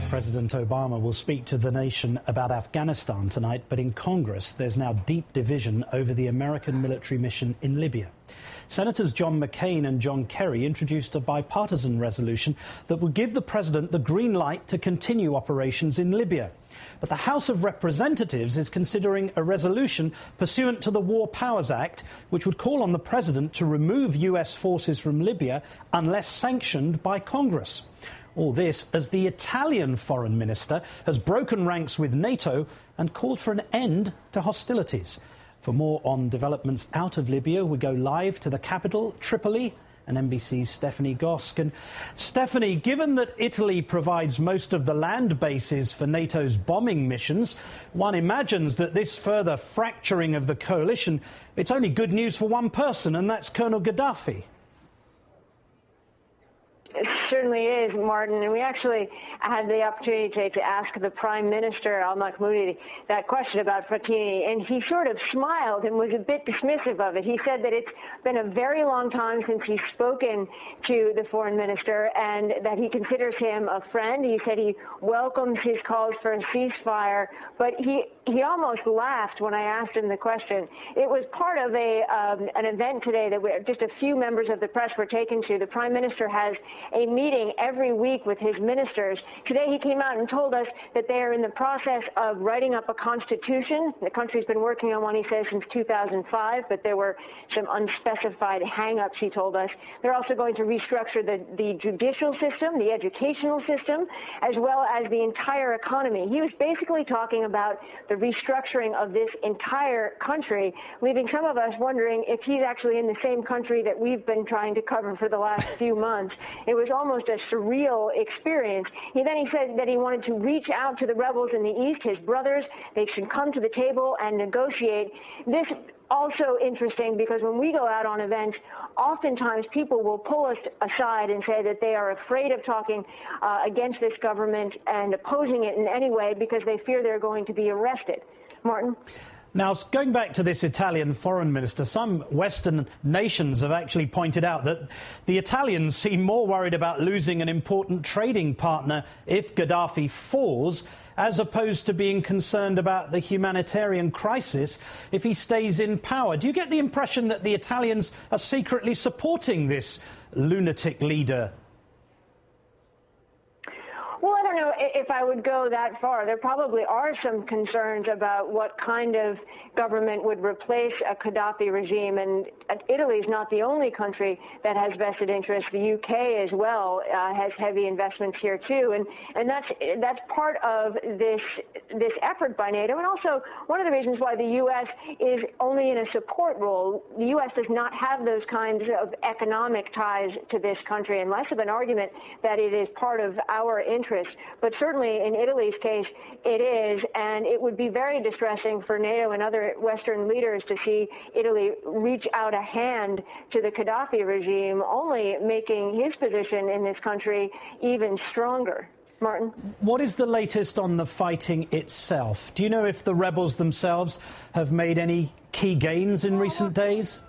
President Obama will speak to the nation about Afghanistan tonight, but in Congress there's now deep division over the American military mission in Libya. Senators John McCain and John Kerry introduced a bipartisan resolution that would give the president the green light to continue operations in Libya. But the House of Representatives is considering a resolution pursuant to the War Powers Act, which would call on the president to remove US forces from Libya unless sanctioned by Congress. All this as the Italian foreign minister has broken ranks with NATO and called for an end to hostilities. For more on developments out of Libya, we go live to the capital, Tripoli, and NBC's Stephanie Gosk. And Stephanie, given that Italy provides most of the land bases for NATO's bombing missions, one imagines that this further fracturing of the coalition, it's only good news for one person, and that's Colonel Gaddafi. It certainly is, Martin, and we actually had the opportunity to ask the Prime Minister, al-Mahmoudi, that question about Fatini, and he sort of smiled and was a bit dismissive of it. He said that it's been a very long time since he's spoken to the Foreign Minister and that he considers him a friend. He said he welcomes his calls for a ceasefire, but he almost laughed when I asked him the question. It was part of an event today that just a few members of the press were taken to. The Prime Minister has a meeting every week with his ministers. Today he came out and told us that they are in the process of writing up a constitution. The country's been working on one, he says, since 2005, but there were some unspecified hang-ups, he told us. They're also going to restructure the judicial system, the educational system, as well as the entire economy. He was basically talking about the restructuring of this entire country, leaving some of us wondering if he's actually in the same country that we've been trying to cover for the last few months. It was almost a surreal experience. He said that he wanted to reach out to the rebels in the east, his brothers. They should come to the table and negotiate. This also interesting because when we go out on events, oftentimes people will pull us aside and say that they are afraid of talking against this government and opposing it in any way because they fear they're going to be arrested. Martin? Now, going back to this Italian foreign minister, some Western nations have actually pointed out that the Italians seem more worried about losing an important trading partner if Gaddafi falls, as opposed to being concerned about the humanitarian crisis if he stays in power. Do you get the impression that the Italians are secretly supporting this lunatic leader? Well, I don't know if I would go that far. There probably are some concerns about what kind of government would replace a Gaddafi regime, and Italy is not the only country that has vested interest. The UK as well has heavy investments here too, and that's part of this effort by NATO, and also one of the reasons why the US is only in a support role. The US does not have those kinds of economic ties to this country, and less of an argument that it is part of our interest. But certainly in Italy's case, it is, and it would be very distressing for NATO and other Western leaders to see Italy reach out a hand to the Gaddafi regime, only making his position in this country even stronger. Martin? What is the latest on the fighting itself? Do you know if the rebels themselves have made any key gains in recent days?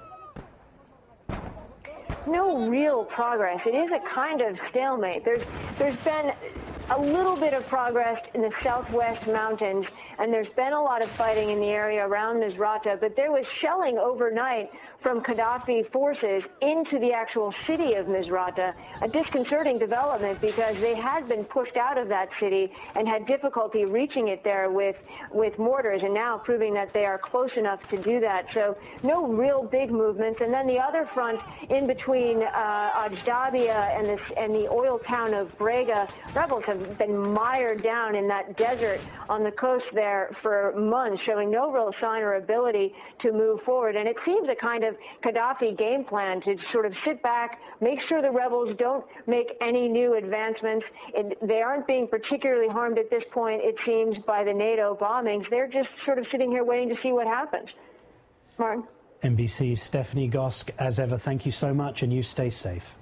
No real progress. It is a kind of stalemate. There's been a little bit of progress in the southwest mountains, and there's been a lot of fighting in the area around Misrata, but there was shelling overnight from Gaddafi forces into the actual city of Misrata, a disconcerting development because they had been pushed out of that city and had difficulty reaching it there with mortars, and now proving that they are close enough to do that. So no real big movements. And then the other front in between Ajdabia and the oil town of Brega, rebels have been mired down in that desert on the coast there for months, showing no real sign or ability to move forward. And it seems a kind of Gaddafi game plan to sort of sit back, make sure the rebels don't make any new advancements. They aren't being particularly harmed at this point, it seems, by the NATO bombings. They're just sort of sitting here waiting to see what happens. Martin? NBC's Stephanie Gosk, as ever, thank you so much, and you stay safe.